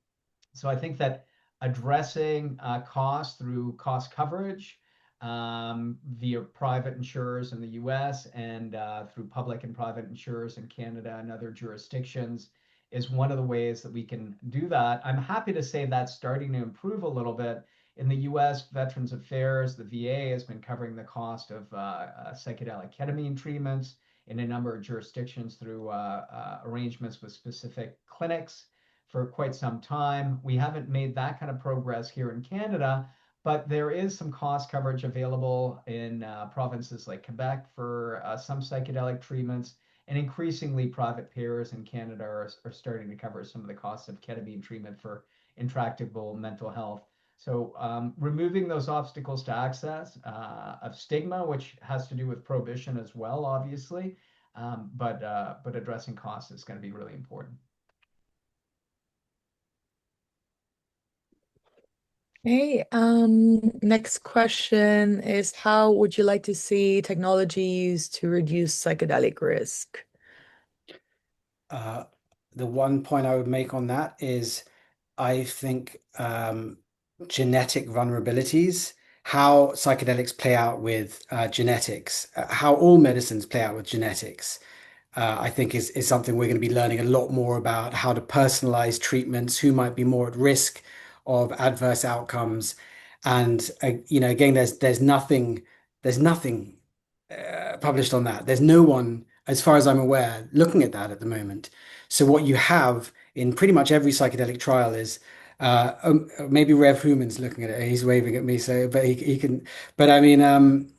I think that addressing costs through cost coverage via private insurers in the US and through public and private insurers in Canada and other jurisdictions is one of the ways that we can do that. I'm happy to say that's starting to improve a little bit. In the US, Veterans Affairs, the VA has been covering the cost of psychedelic ketamine treatments in a number of jurisdictions through arrangements with specific clinics for quite some time. We haven't made that kind of progress here in Canada, but there is some cost coverage available in provinces like Quebec for some psychedelic treatments. And increasingly, private payers in Canada are starting to cover some of the costs of ketamine treatment for intractable mental health. So, removing those obstacles to access of stigma, which has to do with prohibition as well, obviously, but addressing costs is going to be really important. Okay, next question is how would you like to see technology used to reduce psychedelic risk? Uh, the one point I would make on that is I think genetic vulnerabilities, how psychedelics play out with genetics, how all medicines play out with genetics, I think is something we're going to be learning a lot more about how to personalize treatments, who might be more at risk of adverse outcomes. And again, there's nothing published on that. There's no one, as far as I'm aware, looking at that at the moment. So what you have in pretty much every psychedelic trial is maybe Rev Human's looking at it. He's waving at me, so but he can. But I mean,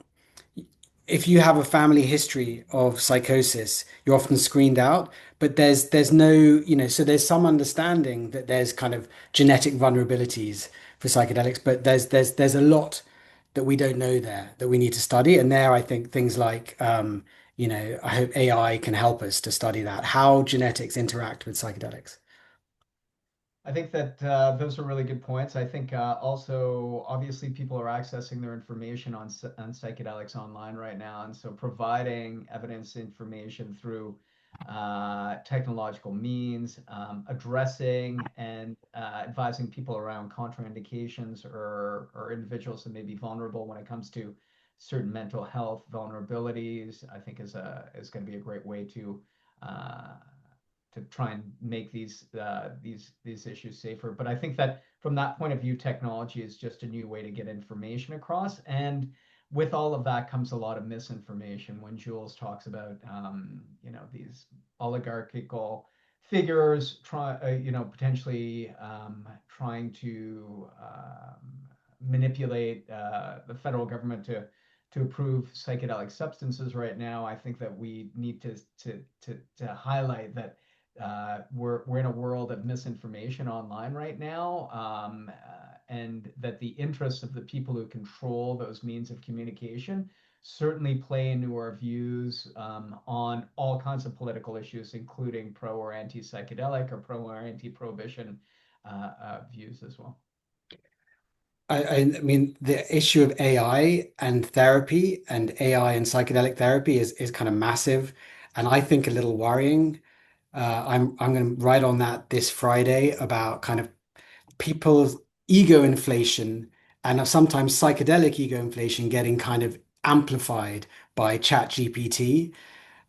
if you have a family history of psychosis, you're often screened out. But there's no, so there's some understanding that there's kind of genetic vulnerabilities for psychedelics, but there's a lot that we don't know there that we need to study. And there, I think things like I hope AI can help us to study that, how genetics interact with psychedelics. I think that those are really good points. I think also, obviously, people are accessing their information on psychedelics online right now, and so providing evidence information through technological means, addressing and advising people around contraindications or individuals that may be vulnerable when it comes to certain mental health vulnerabilities, I think is going to be a great way uh, to try and make these issues safer. But I think that from that point of view, technology is just a new way to get information across. And with all of that comes a lot of misinformation. When Jules talks about these oligarchical figures potentially trying to manipulate the federal government to approve psychedelic substances right now, I think that we need to highlight that we're in a world of misinformation online right now, and that the interests of the people who control those means of communication certainly play into our views on all kinds of political issues, including pro or anti psychedelic or pro or anti prohibition views as well. I mean, the issue of AI and therapy and AI and psychedelic therapy is kind of massive, and I think a little worrying. I'm going to write on that this Friday about kind of people's ego inflation and sometimes psychedelic ego inflation getting kind of amplified by Chat GPT.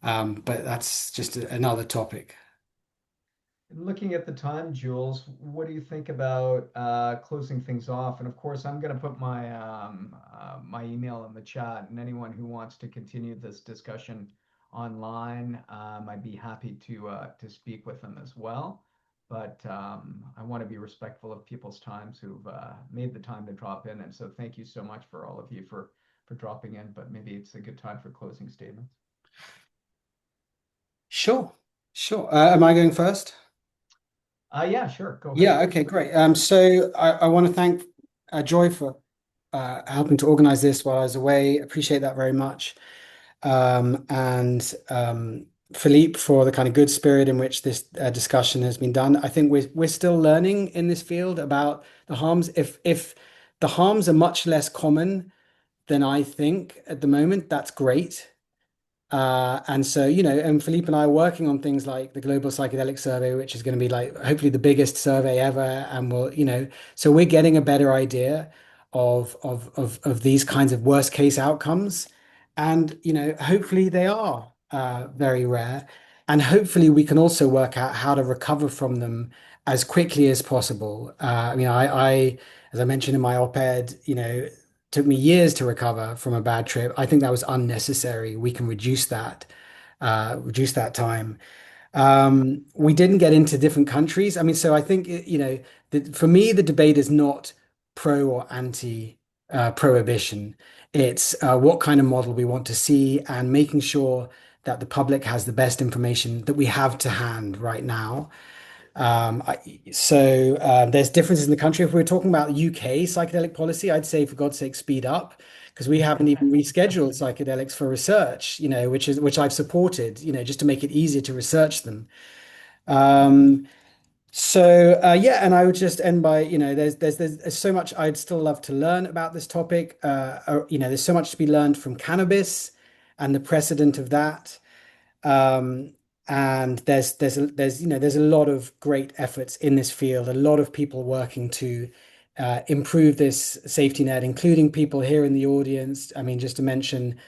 But that's just another topic. Looking at the time, Jules, what do you think about closing things off? And of course, I'm going to put my email in the chat, and anyone who wants to continue this discussion online, I'd be happy to speak with them as well. But I want to be respectful of people's times who've made the time to drop in, and so thank you so much for all of you for dropping in. But maybe it's a good time for closing statements. Sure, sure. Am I going first? Yeah, sure. Go ahead. Yeah, okay, great. So I want to thank Joy for helping to organize this while I was away. Appreciate that very much. And Philippe for the kind of good spirit in which this discussion has been done. I think we're still learning in this field about the harms. If the harms are much less common than I think at the moment, that's great. And so, and Philippe and I are working on things like the Global Psychedelic Survey, which is going to be like hopefully the biggest survey ever. And so we're getting a better idea of these kinds of worst case outcomes. And, hopefully they are very rare. And hopefully we can also work out how to recover from them as quickly as possible. I mean, as I mentioned in my op-ed, took me years to recover from a bad trip. I think that was unnecessary. We can reduce that time. We didn't get into different countries. I mean, so I think, for me, the debate is not pro or anti prohibition. It's what kind of model we want to see and making sure that the public has the best information that we have to hand right now. There's differences in the country. If we're talking about UK psychedelic policy, I'd say for God's sake, speed up because we haven't even rescheduled psychedelics for research, which I've supported, just to make it easier to research them. Um, yeah, and I would just end by, there's so much I'd still love to learn about this topic. There's so much to be learned from cannabis and the precedent of that. Um, and there's a lot of great efforts in this field, a lot of people working to improve this safety net, including people here in the audience. I mean, just to mention,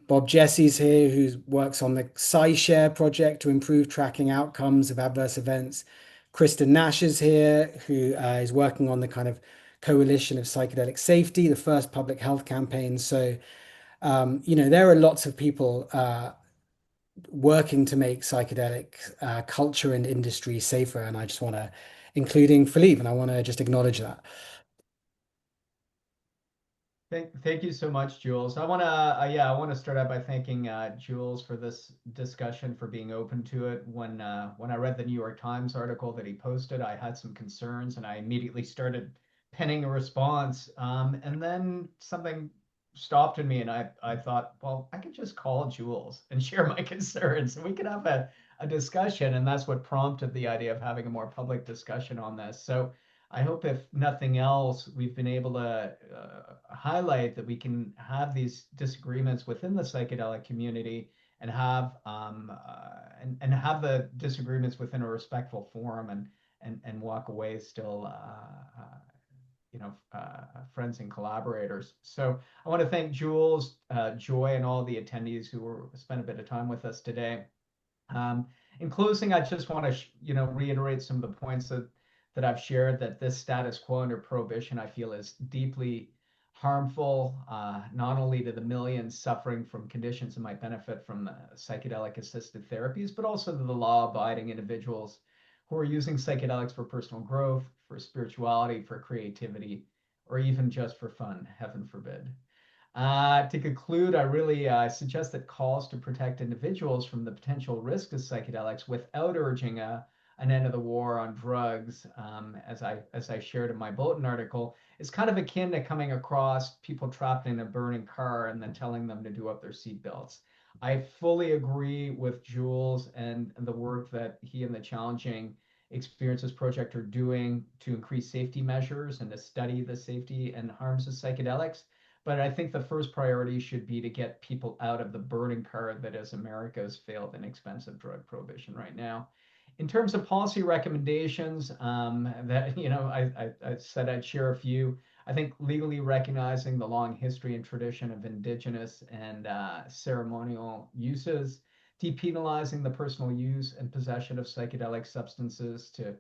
Bob Jesse's here, who works on the SciShare project to improve tracking outcomes of adverse events. Kristen Nash is here, who is working on the kind of coalition of psychedelic safety, the first public health campaign. So, there are lots of people working to make psychedelic culture and industry safer. And I just want to, including Philippe, and I want to just acknowledge that. Thank you so much, Jules. I want to start out by thanking Jules for this discussion, for being open to it. When I read the New York Times article that he posted, I had some concerns, and I immediately started penning a response. And then something stopped in me, and I thought, well, I could just call Jules and share my concerns, and we could have a discussion. And that's what prompted the idea of having a more public discussion on this. So I hope, if nothing else, we've been able to highlight that we can have these disagreements within the psychedelic community and have the disagreements within a respectful forum, and walk away still friends and collaborators. So I want to thank Jules, Joy, and all the attendees who spent a bit of time with us today. Um, in closing, I just want to reiterate some of the points that I've shared. That this status quo under prohibition, I feel, is deeply harmful, not only to the millions suffering from conditions that might benefit from psychedelic assisted therapies, but also to the law abiding individuals who are using psychedelics for personal growth, for spirituality, for creativity, or even just for fun, heaven forbid. To conclude, I really suggest that calls to protect individuals from the potential risk of psychedelics without urging an end of the war on drugs, as I shared in my bulletin article, is kind of akin to coming across people trapped in a burning car and then telling them to do up their seatbelts. I fully agree with Jules and the work that he and the Challenging Experiences Project are doing to increase safety measures and to study the safety and harms of psychedelics. But I think the first priority should be to get people out of the burning car that is America's failed and expensive drug prohibition right now. In terms of policy recommendations, that I said I'd share a few. I think legally recognizing the long history and tradition of indigenous and ceremonial uses, depenalizing the personal use and possession of psychedelic substances to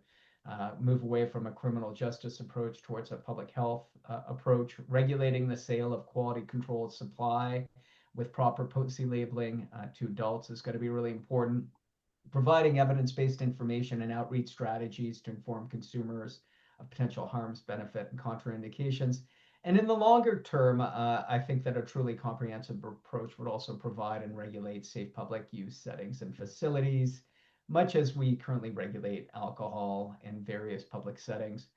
move away from a criminal justice approach towards a public health approach, regulating the sale of quality controlled supply with proper potency labeling to adults is going to be really important. Providing evidence-based information and outreach strategies to inform consumers of potential harms, benefit, and contraindications. And in the longer term, I think that a truly comprehensive approach would also provide and regulate safe public use settings and facilities, much as we currently regulate alcohol in various public settings.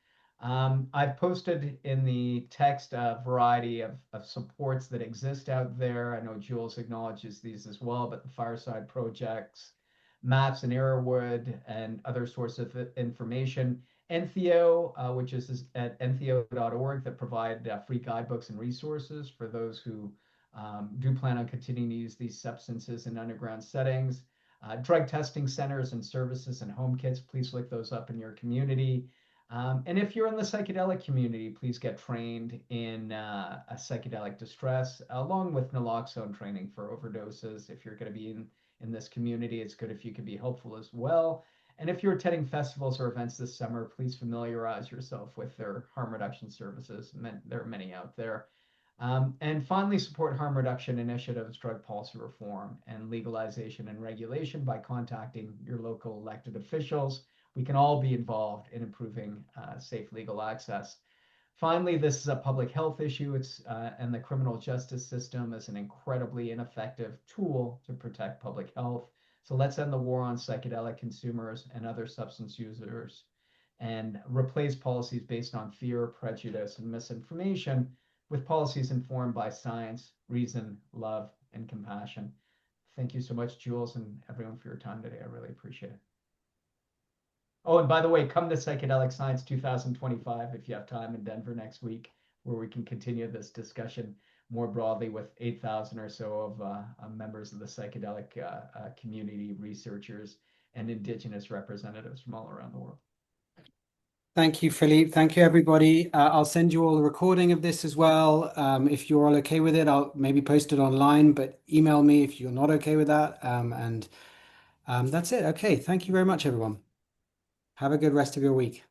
I've posted in the text a variety of supports that exist out there. I know Jules acknowledges these as well, but the Fireside Projects, Maps and Arrowwood, and other sources of information. Entheo, which is at entheo.org, that provide free guidebooks and resources for those who do plan on continuing to use these substances in underground settings. Drug testing centers and services and home kits, please look those up in your community. And if you're in the psychedelic community, please get trained in a psychedelic distress, along with naloxone training for overdoses. If you're going to be in this community, it's good if you can be helpful as well. And if you're attending festivals or events this summer, please familiarize yourself with their harm reduction services. There are many out there. And finally, support harm reduction initiatives, drug policy reform, and legalization and regulation by contacting your local elected officials. We can all be involved in improving safe legal access. Finally, this is a public health issue. And the criminal justice system is an incredibly ineffective tool to protect public health. So let's end the war on psychedelic consumers and other substance users and replace policies based on fear, prejudice, and misinformation with policies informed by science, reason, love, and compassion. Thank you so much, Jules, and everyone, for your time today. I really appreciate it. Oh, and by the way, come to Psychedelic Science 2025 if you have time in Denver next week, where we can continue this discussion more broadly with 8,000 or so of members of the psychedelic community, researchers, and indigenous representatives from all around the world. Thank you, Philippe. Thank you, everybody. I'll send you all a recording of this as well. If you're all okay with it, I'll maybe post it online, but email me if you're not okay with that. And that's it. Okay. Thank you very much, everyone. Have a good rest of your week.